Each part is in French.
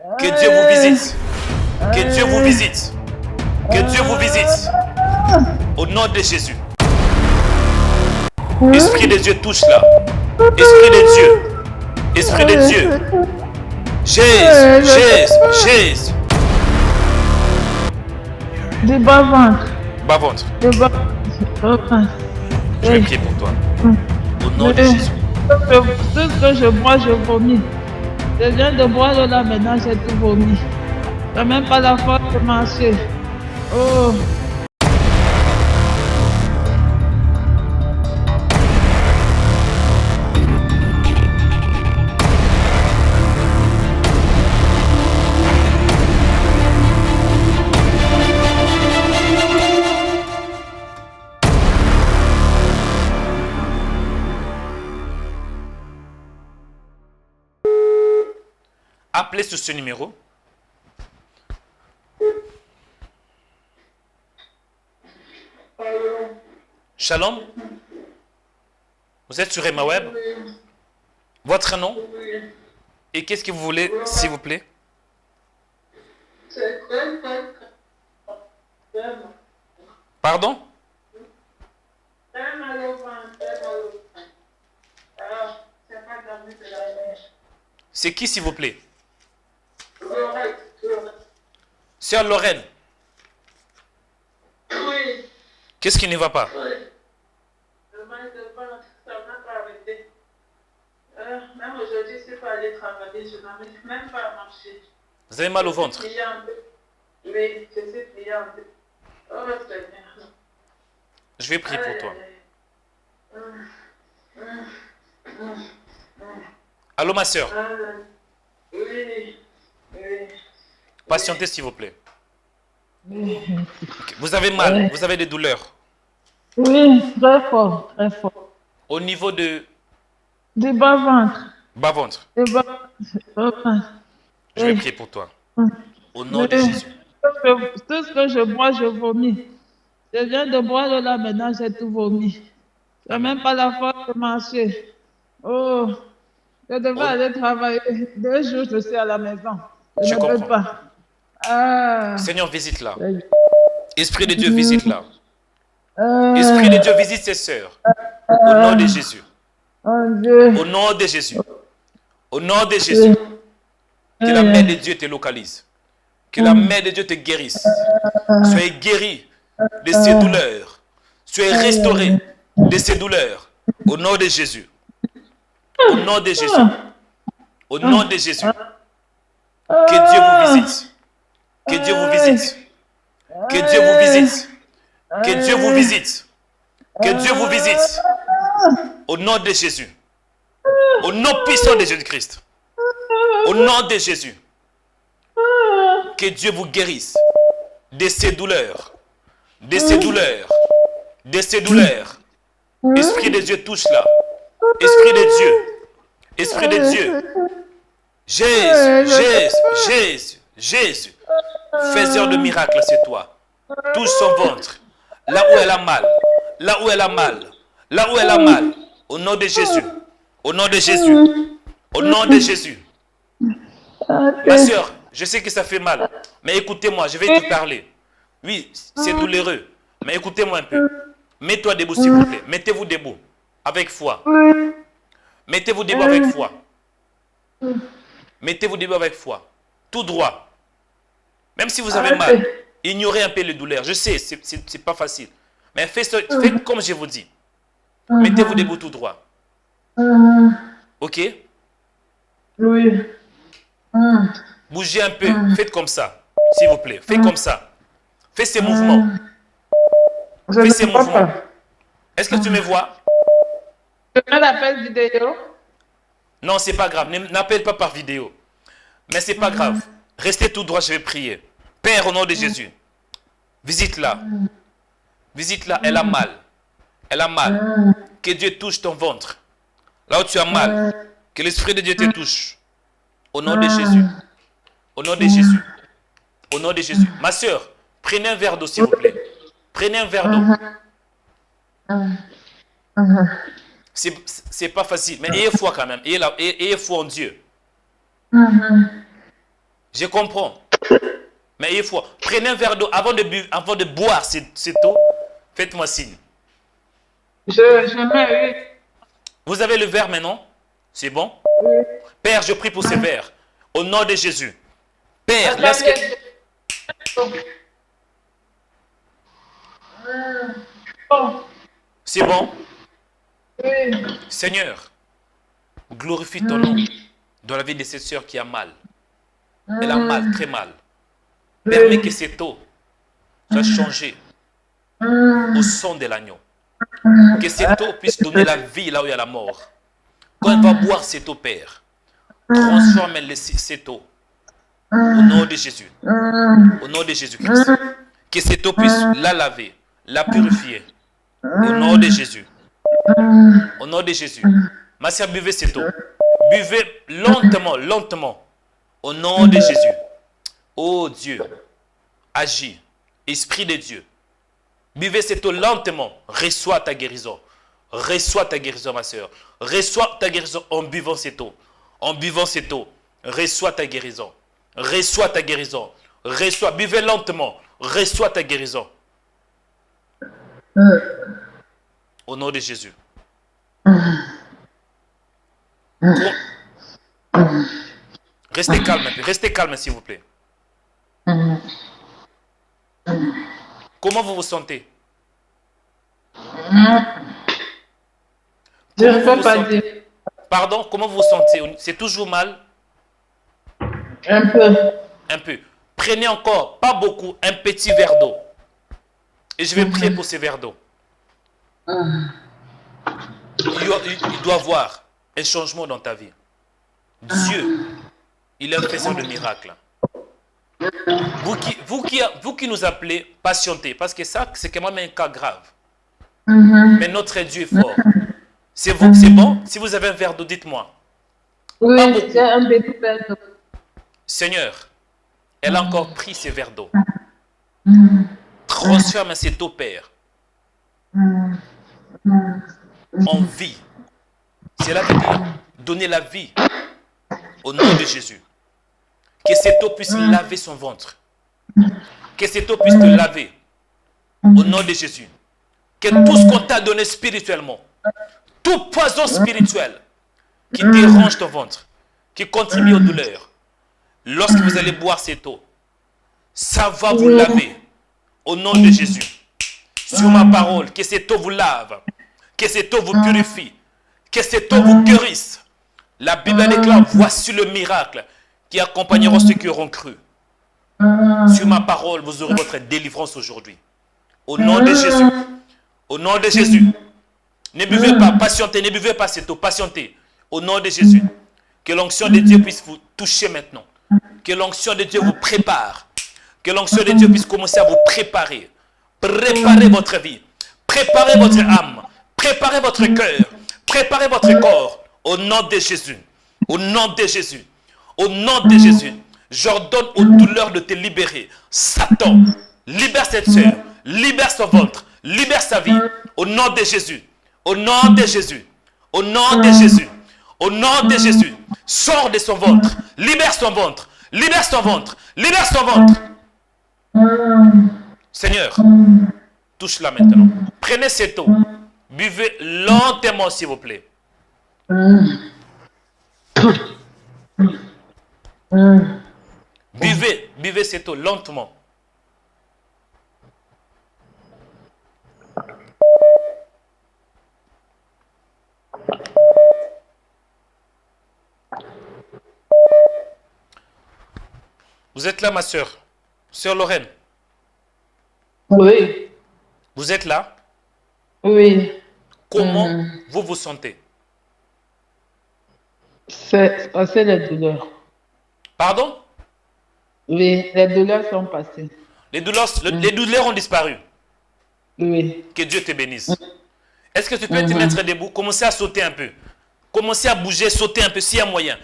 Que Dieu vous visite. Que Dieu vous visite. Que Dieu vous visite. Au nom de Jésus. Esprit de Dieu, touche là. Esprit de Dieu. Esprit de Dieu. Jésus, Jésus, Jésus. Du bas-ventre. Bas-ventre. Du bas-ventre. Je vais prier pour toi. Au nom de Jésus. Tout ce que je bois, je vomis. Je viens de boire de là, maintenant j'ai tout vomi. Je n'ai même pas la force de marcher. Oh. Appelez sur ce numéro. Shalom. Vous êtes sur Emma Web. Votre nom. Et qu'est-ce que vous voulez, s'il vous plaît? Pardon? C'est qui, s'il vous plaît? Sœur Lorraine. Oui. Qu'est-ce qui ne va pas? Oui. Le mal de ventre, ça n'a pas arrêté. Même aujourd'hui, je ne suis pas allée travailler, je n'arrive même pas à marcher. Vous avez mal au ventre? Oui, je suis pliante. Oh Seigneur. Je vais prier pour toi. Allô, ma soeur? Oui, oui. Patientez, s'il vous plaît. Okay. Vous avez mal, vous avez des douleurs? Oui, très fort, très fort. Au niveau de... Du bas-ventre. Bas-ventre. Du bas-ventre. Je vais prier pour toi. Au nom de Jésus. Tout ce que je bois, je vomis. Je viens de boire de là, maintenant j'ai tout vomi. Je n'ai même pas la force de marcher. Oh, je devais aller travailler. 2 jours, je suis à la maison. Je ne peux pas. Ah. Seigneur, visite-la. Esprit de Dieu, visite-la. Esprit de Dieu, visite ses sœurs. Au nom de Jésus. Au nom de Jésus. Au nom de Jésus. Que la main de Dieu te localise. Que la main de Dieu te guérisse. Soyez guéri de ces douleurs. Soyez restauré de ces douleurs. Au nom de Jésus. Au nom de Jésus. Au nom de Jésus. Que Dieu vous visite. Que Dieu vous visite. Que Dieu vous visite. Que Dieu vous visite. Que Dieu vous visite. Au nom de Jésus. Au nom puissant de Jésus-Christ. Au nom de Jésus. Que Dieu vous guérisse de ces douleurs. De ces douleurs. De ces douleurs. Esprit de Dieu, touche là. Esprit de Dieu. Esprit de Dieu. Jésus, Jésus, Jésus, Jésus. Faiseur de miracles, c'est toi. Touche son ventre. Là où elle a mal. Là où elle a mal. Là où elle a mal. Au nom de Jésus. Au nom de Jésus. Au nom de Jésus. Ma soeur, je sais que ça fait mal. Mais écoutez-moi, je vais te parler. Oui, c'est douloureux. Mais écoutez-moi un peu. Mets-toi debout, s'il vous plaît. Mettez-vous debout. Avec foi. Mettez-vous debout avec foi. Mettez-vous debout avec foi. Tout droit. Même si vous avez mal, ignorez un peu les douleurs. Je sais, c'est pas facile. Mais faites comme je vous dis. Mettez-vous debout tout droit. Ok? Oui. Bougez un peu. Faites comme ça. S'il vous plaît. Faites comme ça. Faites ces mouvements. Faites ces mouvements. Est-ce que tu me vois? Tu veux l'appel vidéo? Non, c'est pas grave. N'appelle pas par vidéo. Mais c'est pas grave. Restez tout droit, je vais prier. Père, au nom de Jésus, visite-la. Visite-la, elle a mal. Elle a mal. Que Dieu touche ton ventre. Là où tu as mal, que l'Esprit de Dieu te touche. Au nom de Jésus. Au nom de Jésus. Au nom de Jésus. Ma soeur, prenez un verre d'eau, s'il vous plaît. Prenez un verre d'eau. C'est pas facile, mais ayez foi quand même. Ayez foi en Dieu. Je comprends. Mais il faut, prenez un verre d'eau avant de boire cette eau. Faites-moi signe. Je mets, oui. Vous avez le verre maintenant? C'est bon? Oui. Père, je prie pour ces verres. Au nom de Jésus. Père, laisse que... Bon. C'est bon? Oui. Seigneur, glorifie ton nom dans la vie de cette sœur qui a mal. Elle a mal, très mal. Permets que cette eau soit changée au son de l'agneau. Que cette eau puisse donner la vie là où il y a la mort. Quand elle va boire cette eau, Père, transforme cette eau au nom de Jésus. Au nom de Jésus-Christ. Que cette eau puisse la laver, la purifier. Au nom de Jésus. Au nom de Jésus. Ma sœur, buvez cette eau. Buvez lentement, lentement. Au nom de Jésus. Oh Dieu, agis. Esprit de Dieu. Buvez cette eau lentement. Reçois ta guérison. Reçois ta guérison, ma sœur. Reçois ta guérison en buvant cette eau. En buvant cette eau. Reçois ta guérison. Reçois ta guérison. Reçois. Buvez lentement. Reçois ta guérison. Au nom de Jésus. Restez calme un peu. Restez calme, s'il vous plaît. Comment vous vous sentez? Je ne peux pas dire. Pardon, comment vous vous sentez? C'est toujours mal? Un peu. Un peu. Prenez encore, pas beaucoup, un petit verre d'eau. Et je vais prier pour ces verres d'eau. Il doit y avoir un changement dans ta vie. Dieu, il est un faiseur de miracles. Vous qui nous appelez, patientez. Parce que ça, c'est quand même un cas grave. Mais notre Dieu est fort. C'est bon? Si vous avez un verre d'eau, dites-moi. Oui, j'ai un petit verre d'eau. Seigneur, elle a encore pris ces verres d'eau. Transforme cette eau, Père, en vie. Cela veut dire donner la vie au nom de Jésus. Que cette eau puisse laver son ventre. Que cette eau puisse te laver au nom de Jésus. Que tout ce qu'on t'a donné spirituellement, tout poison spirituel qui dérange ton ventre, qui contribue aux douleurs, lorsque vous allez boire cette eau, ça va vous laver au nom de Jésus. Sur ma parole, que cette eau vous lave, que cette eau vous purifie, que cette eau vous guérisse. La Bible déclare, voici le miracle qui accompagnera ceux qui auront cru. Sur ma parole, vous aurez votre délivrance aujourd'hui. Au nom de Jésus. Au nom de Jésus. Ne buvez pas, patientez, ne buvez pas cette eau, patientez. Au nom de Jésus. Que l'onction de Dieu puisse vous toucher maintenant. Que l'onction de Dieu vous prépare. Que l'onction de Dieu puisse commencer à vous préparer. Préparez votre vie. Préparez votre âme. Préparez votre cœur. Préparez votre corps. Au nom de Jésus. Au nom de Jésus. Au nom de Jésus. J'ordonne aux douleurs de te libérer. Satan, libère cette sœur. Libère son ventre. Libère sa vie. Au nom de Jésus. Au nom de Jésus. Au nom de Jésus. Au nom de Jésus. Sors de son ventre. Libère son ventre. Libère son ventre. Libère son ventre. Seigneur, touche-la maintenant. Prenez cette eau. Buvez lentement, s'il vous plaît. Buvez cette eau lentement. Vous êtes là, ma soeur? Sœur Lorraine? Oui. Vous êtes là? Oui. Comment vous vous sentez? C'est passé les douleurs. Pardon? Oui, les douleurs sont passées. Les douleurs ont disparu. Oui. Que Dieu te bénisse. Est-ce que tu peux te mettre debout? Commencer à sauter un peu. Commencer à bouger, sauter un peu s'il y a moyen.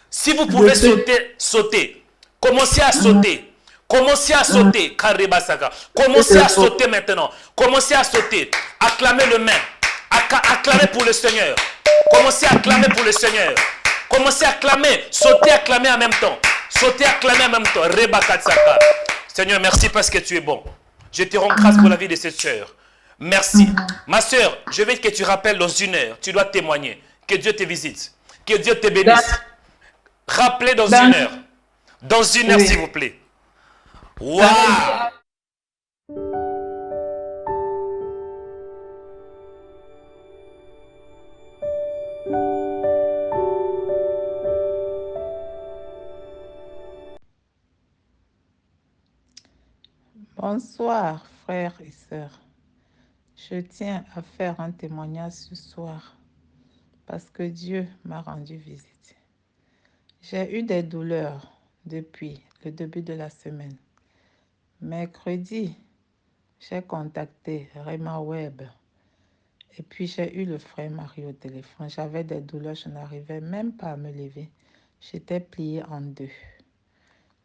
Si vous pouvez sauter, sautez. Commencez à sauter. Commencez à sauter. Karibasaka. Commencez à sauter maintenant. Commencez à sauter. Acclamez le main. Acclamez pour le Seigneur. Commencez à acclamer pour le Seigneur. Commencez à acclamer. Sauter, acclamer en même temps. Sautez, acclamer en même temps. Reba Katsaka. Seigneur, merci parce que tu es bon. Je te rends grâce pour la vie de cette sœur. Merci. Ma sœur, je veux que tu rappelles dans 1 heure. Tu dois témoigner. Que Dieu te visite. Que Dieu te bénisse. Rappelez dans 1 heure. Dans 1 heure, s'il vous plaît. Waouh! Bonsoir, frères et sœurs. Je tiens à faire un témoignage ce soir parce que Dieu m'a rendu visite. J'ai eu des douleurs depuis le début de la semaine. Mercredi, j'ai contacté Rema Web et puis j'ai eu le frère Mario au téléphone. J'avais des douleurs, je n'arrivais même pas à me lever. J'étais pliée en 2.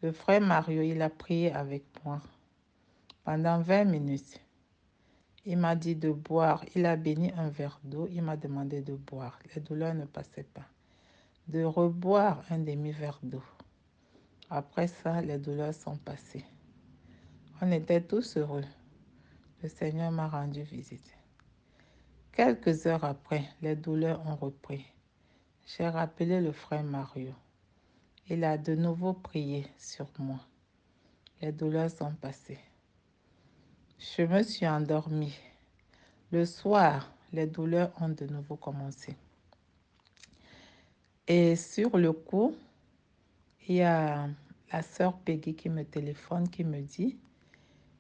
Le frère Mario, il a prié avec moi pendant 20 minutes. Il m'a dit de boire. Il a béni un verre d'eau. Il m'a demandé de boire. Les douleurs ne passaient pas. De reboire un demi-verre d'eau. Après ça, les douleurs sont passées. On était tous heureux. Le Seigneur m'a rendu visite. Quelques heures après, les douleurs ont repris. J'ai rappelé le frère Mario. Il a de nouveau prié sur moi. Les douleurs sont passées. Je me suis endormie. Le soir, les douleurs ont de nouveau commencé. Et sur le coup, il y a la sœur Peggy qui me téléphone, qui me dit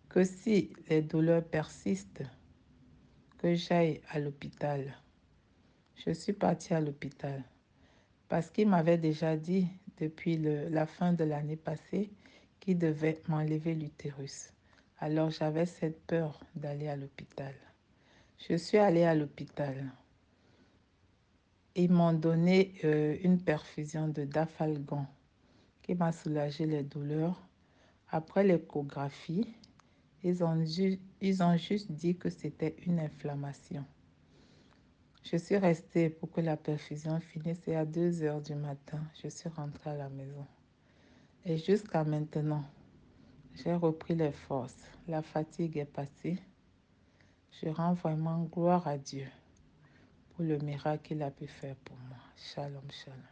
que si les douleurs persistent, que j'aille à l'hôpital. Je suis partie à l'hôpital parce qu'il m'avait déjà dit depuis la fin de l'année passée qu'il devait m'enlever l'utérus. Alors j'avais cette peur d'aller à l'hôpital. Je suis allée à l'hôpital. Ils m'ont donné une perfusion de dafalgan qui m'a soulagé les douleurs. Après l'échographie, ils ont juste dit que c'était une inflammation. Je suis restée pour que la perfusion finisse et à 2 heures du matin, je suis rentrée à la maison. Et jusqu'à maintenant, j'ai repris les forces. La fatigue est passée. Je rends vraiment gloire à Dieu pour le miracle qu'il a pu faire pour moi. Shalom, shalom.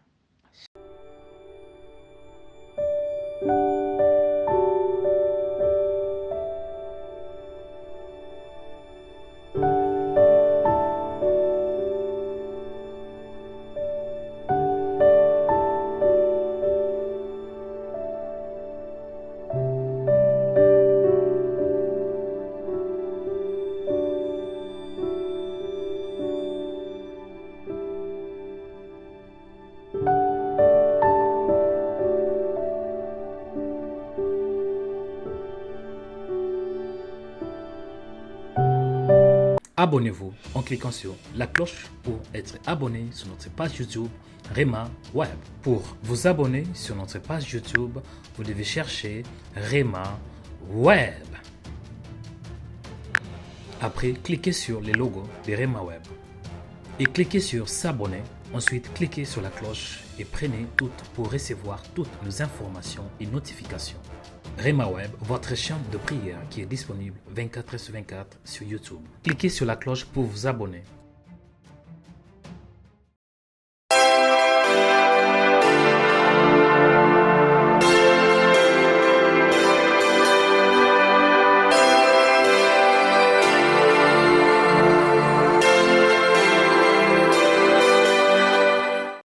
Abonnez-vous en cliquant sur la cloche pour être abonné sur notre page YouTube Rema Web. Pour vous abonner sur notre page YouTube, vous devez chercher Rema Web. Après, cliquez sur le logo de Rema Web et cliquez sur s'abonner. Ensuite, cliquez sur la cloche et prenez toutes pour recevoir toutes nos informations et notifications. Rema Web, votre chaîne de prière qui est disponible 24h sur 24 sur YouTube. Cliquez sur la cloche pour vous abonner.